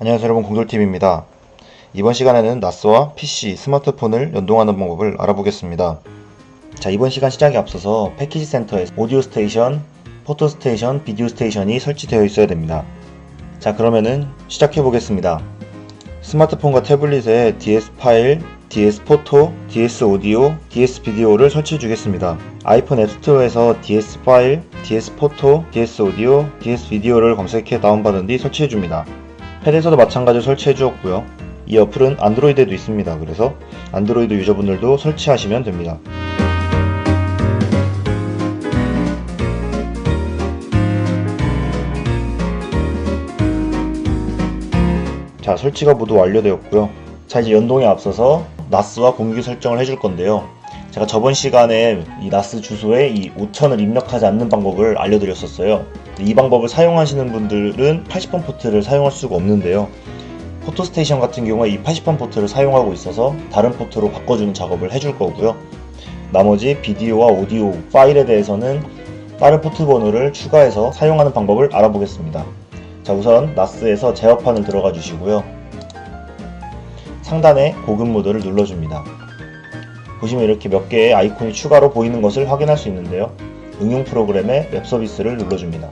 안녕하세요 여러분, 공돌TV입니다. 이번 시간에는 나스와 PC, 스마트폰을 연동하는 방법을 알아보겠습니다. 자, 이번 시간 시작에 앞서서 패키지 센터에 오디오 스테이션, 포토 스테이션, 비디오 스테이션이 설치되어 있어야 됩니다. 자, 그러면은 시작해 보겠습니다. 스마트폰과 태블릿에 DS 파일, DS 포토, DS 오디오, DS 비디오를 설치해 주겠습니다. 아이폰 앱스토어에서 DS 파일, DS 포토, DS 오디오, DS 비디오를 검색해 다운받은 뒤 설치해 줍니다. 펜에서도 마찬가지로 설치해 주었고요. 이 어플은 안드로이드에도 있습니다. 그래서 안드로이드 유저분들도 설치하시면 됩니다. 자, 설치가 모두 완료되었고요. 자, 이제 연동에 앞서서 나스와 공유 설정을 해줄 건데요. 제가 저번 시간에 이 나스 주소에 이 5000을 입력하지 않는 방법을 알려드렸었어요. 이 방법을 사용하시는 분들은 80번 포트를 사용할 수가 없는데요. 포토스테이션 같은 경우에 이 80번 포트를 사용하고 있어서 다른 포트로 바꿔주는 작업을 해줄 거고요. 나머지 비디오와 오디오 파일에 대해서는 다른 포트 번호를 추가해서 사용하는 방법을 알아보겠습니다. 자, 우선 나스에서 제어판을 들어가 주시고요. 상단에 고급 모드를 눌러줍니다. 보시면 이렇게 몇 개의 아이콘이 추가로 보이는 것을 확인할 수 있는데요. 응용 프로그램의 웹 서비스를 눌러줍니다.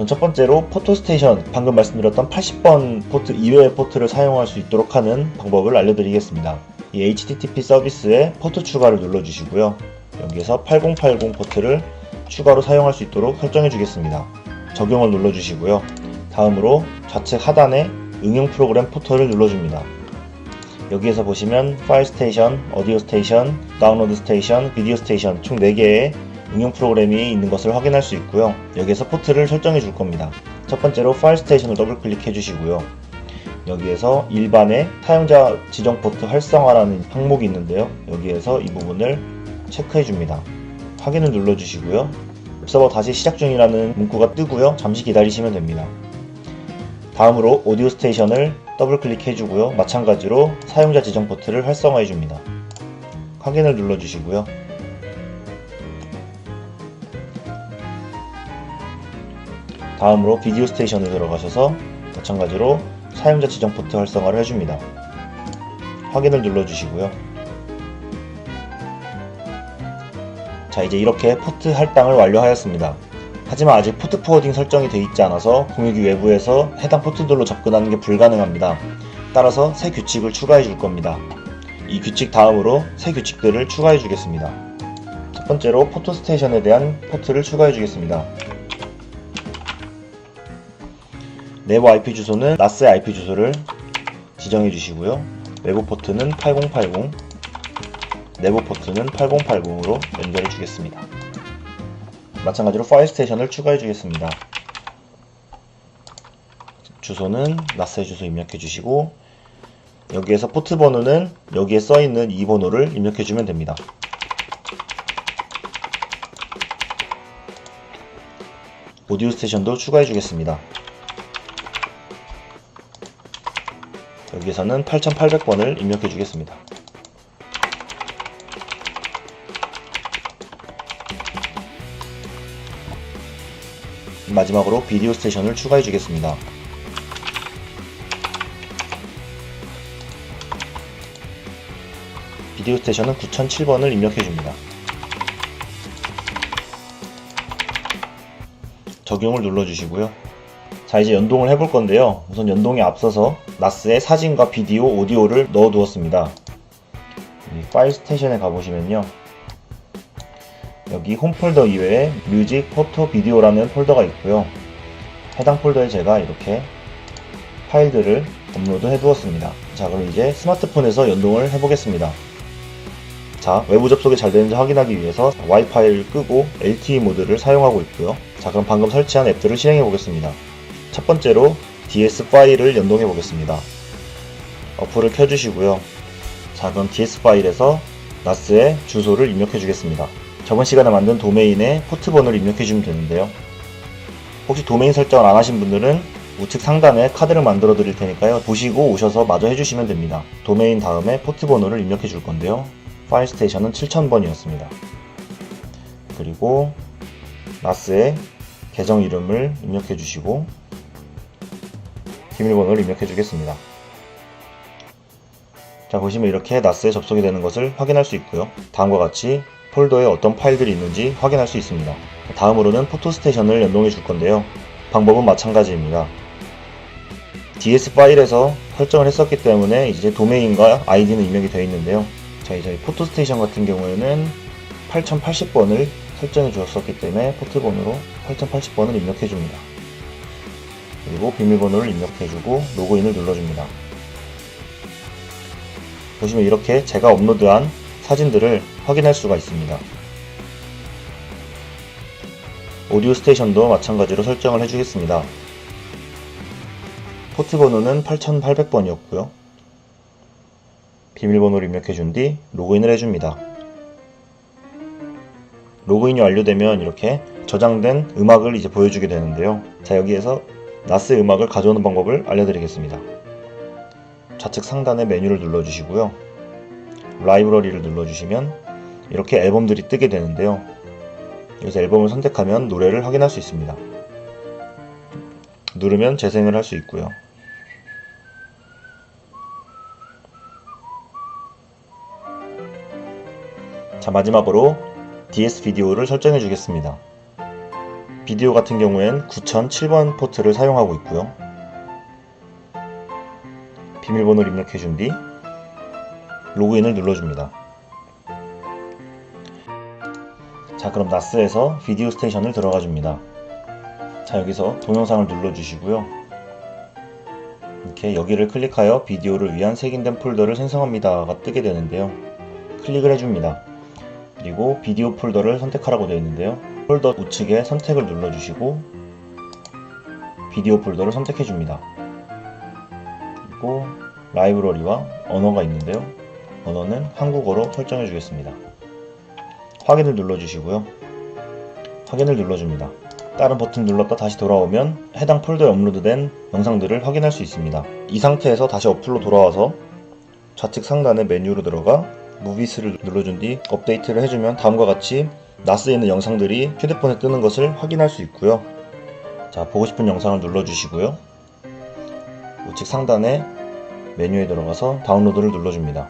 첫 번째로 포토스테이션, 방금 말씀드렸던 80번 포트 이외의 포트를 사용할 수 있도록 하는 방법을 알려드리겠습니다. 이 HTTP 서비스에 포트 추가를 눌러주시고요. 여기에서 8080 포트를 추가로 사용할 수 있도록 설정해 주겠습니다. 적용을 눌러주시고요. 다음으로 좌측 하단에 응용 프로그램 포터를 눌러줍니다. 여기에서 보시면 파일 스테이션, 오디오 스테이션, 다운로드 스테이션, 비디오 스테이션 총 4개의 응용 프로그램이 있는 것을 확인할 수 있고요. 여기에서 포트를 설정해 줄 겁니다. 첫 번째로 파일 스테이션을 더블 클릭해 주시고요. 여기에서 일반의 사용자 지정 포트 활성화라는 항목이 있는데요. 여기에서 이 부분을 체크해 줍니다. 확인을 눌러 주시고요. 웹서버 다시 시작 중이라는 문구가 뜨고요. 잠시 기다리시면 됩니다. 다음으로 오디오 스테이션을 더블 클릭해 주고요. 마찬가지로 사용자 지정 포트를 활성화해 줍니다. 확인을 눌러 주시고요. 다음으로 비디오 스테이션을 들어가셔서 마찬가지로 사용자 지정 포트 활성화를 해줍니다. 확인을 눌러 주시고요. 자, 이제 이렇게 포트 할당을 완료하였습니다. 하지만 아직 포트 포워딩 설정이 되어 있지 않아서 공유기 외부에서 해당 포트들로 접근하는 게 불가능합니다. 따라서 새 규칙을 추가해 줄 겁니다. 이 규칙 다음으로 새 규칙들을 추가해 주겠습니다. 첫 번째로 포토스테이션에 대한 포트를 추가해 주겠습니다. 내부 IP 주소는 나스의 IP 주소를 지정해 주시고요. 외부 포트는 8080, 내부 포트는 8080으로 연결해 주겠습니다. 마찬가지로 파일 스테이션을 추가해 주겠습니다. 주소는 나스의 주소 입력해 주시고, 여기에서 포트 번호는 여기에 써 있는 이 번호를 입력해 주면 됩니다. 오디오 스테이션도 추가해 주겠습니다. 여기에서는 8800번을 입력해 주겠습니다. 마지막으로 비디오 스테이션을 추가해 주겠습니다. 비디오 스테이션은 9007번을 입력해 줍니다. 적용을 눌러 주시고요. 자, 이제 연동을 해볼 건데요. 우선 연동에 앞서서 나스에 사진과 비디오, 오디오를 넣어 두었습니다. 파일 스테이션에 가보시면요. 여기 홈 폴더 이외에 뮤직, 포토, 비디오라는 폴더가 있고요. 해당 폴더에 제가 이렇게 파일들을 업로드 해 두었습니다. 자, 그럼 이제 스마트폰에서 연동을 해 보겠습니다. 자, 외부 접속이 잘 되는지 확인하기 위해서 와이파이를 끄고 LTE 모드를 사용하고 있고요. 자, 그럼 방금 설치한 앱들을 실행해 보겠습니다. 첫 번째로 DS 파일을 연동해 보겠습니다. 어플을 켜주시고요. 자, 그럼 DS 파일에서 나스의 주소를 입력해 주겠습니다. 저번 시간에 만든 도메인에 포트 번호를 입력해 주면 되는데요. 혹시 도메인 설정을 안 하신 분들은 우측 상단에 카드를 만들어 드릴 테니까요. 보시고 오셔서 마저 해주시면 됩니다. 도메인 다음에 포트 번호를 입력해 줄 건데요. 파일 스테이션은 7000번이었습니다. 그리고 나스의 계정 이름을 입력해 주시고 비밀번호를 입력해 주겠습니다. 자, 보시면 이렇게 NAS에 접속이 되는 것을 확인할 수 있고요. 다음과 같이 폴더에 어떤 파일들이 있는지 확인할 수 있습니다. 다음으로는 포토스테이션을 연동해 줄 건데요. 방법은 마찬가지입니다. DS 파일에서 설정을 했었기 때문에 이제 도메인과 아이디는 입력이 되어 있는데요. 자, 이제 포토스테이션 같은 경우에는 8080번을 설정해 주었었기 때문에 포트번호로 8080번을 입력해 줍니다. 그리고 비밀번호를 입력해 주고 로그인을 눌러줍니다. 보시면 이렇게 제가 업로드한 사진들을 확인할 수가 있습니다. 오디오 스테이션도 마찬가지로 설정을 해주겠습니다. 포트 번호는 8800번이었고요. 비밀번호를 입력해 준 뒤 로그인을 해줍니다. 로그인이 완료되면 이렇게 저장된 음악을 이제 보여주게 되는데요. 자, 여기에서 NAS 음악을 가져오는 방법을 알려드리겠습니다. 좌측 상단의 메뉴를 눌러주시고요. 라이브러리를 눌러주시면 이렇게 앨범들이 뜨게 되는데요. 여기서 앨범을 선택하면 노래를 확인할 수 있습니다. 누르면 재생을 할 수 있고요. 자, 마지막으로 DS 비디오를 설정해 주겠습니다. 비디오 같은 경우엔 9007번 포트를 사용하고 있고요. 비밀번호를 입력해 준 뒤 로그인을 눌러줍니다. 자, 그럼 NAS에서 비디오 스테이션을 들어가 줍니다. 자, 여기서 동영상을 눌러주시고요. 이렇게 여기를 클릭하여 비디오를 위한 색인된 폴더를 생성합니다가 뜨게 되는데요. 클릭을 해줍니다. 그리고 비디오 폴더를 선택하라고 되어 있는데요. 폴더 우측에 선택을 눌러주시고 비디오 폴더를 선택해줍니다. 그리고 라이브러리와 언어가 있는데요. 언어는 한국어로 설정해 주겠습니다. 확인을 눌러주시고요. 확인을 눌러줍니다. 다른 버튼 눌렀다 다시 돌아오면 해당 폴더에 업로드된 영상들을 확인할 수 있습니다. 이 상태에서 다시 어플로 돌아와서 좌측 상단의 메뉴로 들어가 무비스를 눌러준 뒤 업데이트를 해주면 다음과 같이 NAS에 있는 영상들이 휴대폰에 뜨는 것을 확인할 수 있고요. 자, 보고 싶은 영상을 눌러주시고요. 우측 상단의 메뉴에 들어가서 다운로드를 눌러줍니다.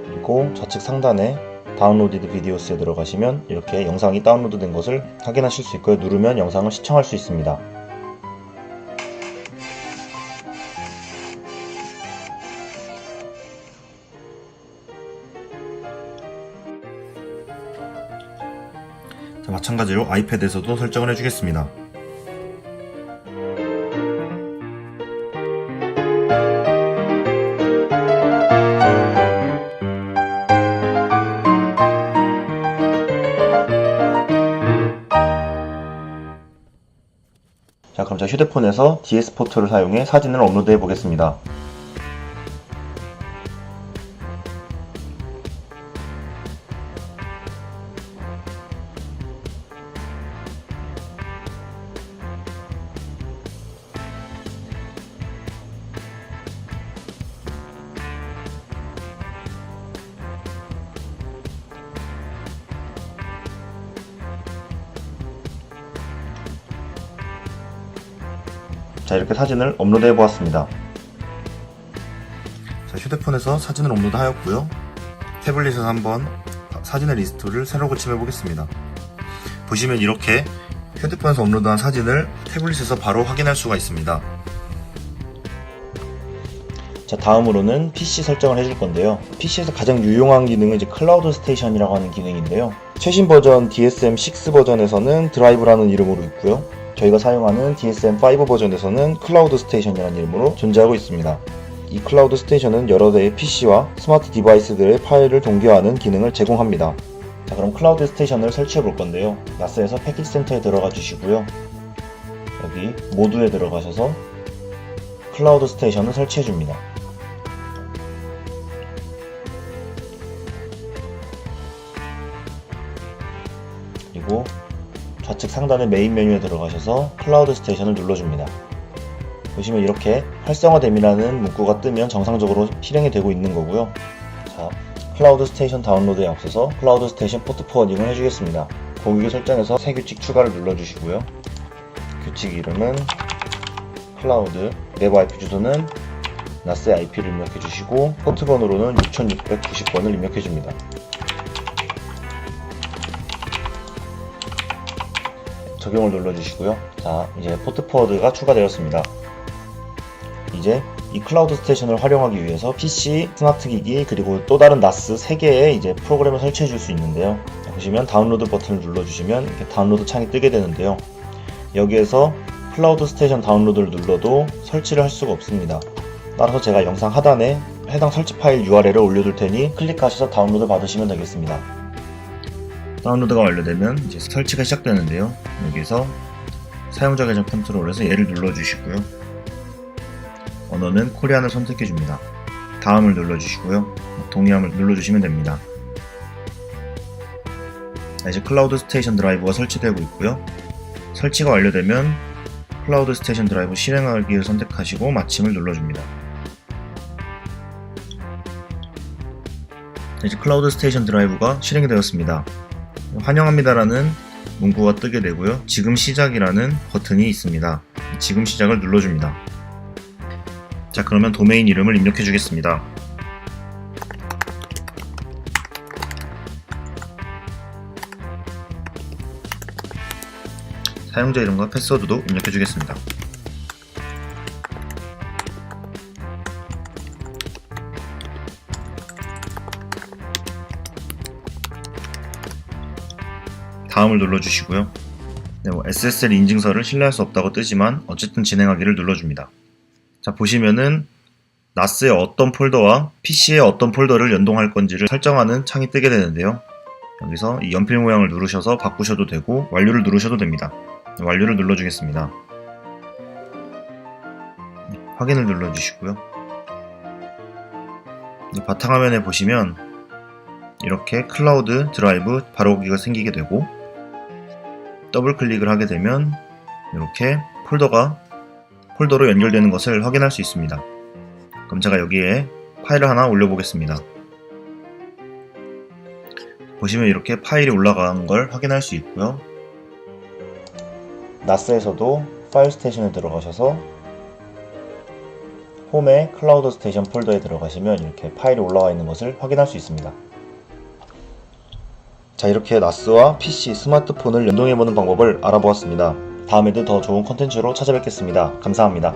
그리고 좌측 상단에 다운로디드 비디오스에 들어가시면 이렇게 영상이 다운로드 된 것을 확인하실 수 있고요. 누르면 영상을 시청할 수 있습니다. 자, 마찬가지로 아이패드에서도 설정을 해주겠습니다. 자, 그럼 제가 휴대폰에서 DS 포토를 사용해 사진을 업로드 해 보겠습니다. 자, 이렇게 사진을 업로드 해 보았습니다. 자, 휴대폰에서 사진을 업로드 하였고요. 태블릿에서 한번 사진의 리스트를 새로 고침해 보겠습니다. 보시면 이렇게 휴대폰에서 업로드한 사진을 태블릿에서 바로 확인할 수가 있습니다. 자, 다음으로는 PC 설정을 해줄 건데요. PC에서 가장 유용한 기능은 이제 클라우드 스테이션이라고 하는 기능인데요. 최신 버전 DSM6 버전에서는 드라이브라는 이름으로 있고요. 저희가 사용하는 DSM5 버전에서는 클라우드 스테이션이라는 이름으로 존재하고 있습니다. 이 클라우드 스테이션은 여러 대의 PC와 스마트 디바이스들의 파일을 동기화하는 기능을 제공합니다. 자, 그럼 클라우드 스테이션을 설치해 볼 건데요. NAS에서 패키지 센터에 들어가 주시고요. 여기 모두에 들어가셔서 클라우드 스테이션을 설치해 줍니다. 그리고 좌측 상단의 메인 메뉴에 들어가셔서 클라우드 스테이션을 눌러줍니다. 보시면 이렇게 활성화됨이라는 문구가 뜨면 정상적으로 실행이 되고 있는 거고요. 자, 클라우드 스테이션 다운로드에 앞서서 클라우드 스테이션 포트 포워딩을 해주겠습니다. 공유기 설정에서 새 규칙 추가를 눌러주시고요. 규칙 이름은 클라우드, 내부 IP 주소는 NAS의 IP를 입력해 주시고 포트번호로는 6690번을 입력해 줍니다. 적용을 눌러 주시고요. 자, 이제 포트 포워드가 추가되었습니다. 이제 이 클라우드 스테이션을 활용하기 위해서 PC, 스마트 기기, 그리고 또 다른 NAS 3개의 이제 프로그램을 설치해 줄 수 있는데요. 보시면 다운로드 버튼을 눌러주시면 이렇게 다운로드 창이 뜨게 되는데요. 여기에서 클라우드 스테이션 다운로드를 눌러도 설치를 할 수가 없습니다. 따라서 제가 영상 하단에 해당 설치 파일 URL을 올려둘 테니 클릭하셔서 다운로드 받으시면 되겠습니다. 다운로드가 완료되면 이제 설치가 시작되는데요. 여기서 사용자 계정 컨트롤에서 얘를 눌러주시고요. 언어는 코리안을 선택해줍니다. 다음을 눌러주시고요. 동의함을 눌러주시면 됩니다. 이제 클라우드 스테이션 드라이브가 설치되고 있고요. 설치가 완료되면 클라우드 스테이션 드라이브 실행하기를 선택하시고 마침을 눌러줍니다. 이제 클라우드 스테이션 드라이브가 실행이 되었습니다. 환영합니다라는 문구가 뜨게 되고요. 지금 시작이라는 버튼이 있습니다. 지금 시작을 눌러줍니다. 자, 그러면 도메인 이름을 입력해 주겠습니다. 사용자 이름과 패스워드도 입력해 주겠습니다. 다음을 눌러주시고요. 네, SSL 인증서를 신뢰할 수 없다고 뜨지만 어쨌든 진행하기를 눌러줍니다. 자, 보시면은 NAS의 어떤 폴더와 PC의 어떤 폴더를 연동할 건지를 설정하는 창이 뜨게 되는데요. 여기서 이 연필 모양을 누르셔서 바꾸셔도 되고 완료를 누르셔도 됩니다. 완료를 눌러주겠습니다. 확인을 눌러주시고요. 바탕화면에 보시면 이렇게 클라우드 드라이브 바로오기가 생기게 되고 더블 클릭을 하게 되면 이렇게 폴더로 연결되는 것을 확인할 수 있습니다. 그럼 제가 여기에 파일을 하나 올려보겠습니다. 보시면 이렇게 파일이 올라간 걸 확인할 수 있고요. NAS에서도 파일 스테이션에 들어가셔서 홈의 클라우드 스테이션 폴더에 들어가시면 이렇게 파일이 올라와 있는 것을 확인할 수 있습니다. 자, 이렇게 NAS와 PC, 스마트폰을 연동해보는 방법을 알아보았습니다. 다음에도 더 좋은 콘텐츠로 찾아뵙겠습니다. 감사합니다.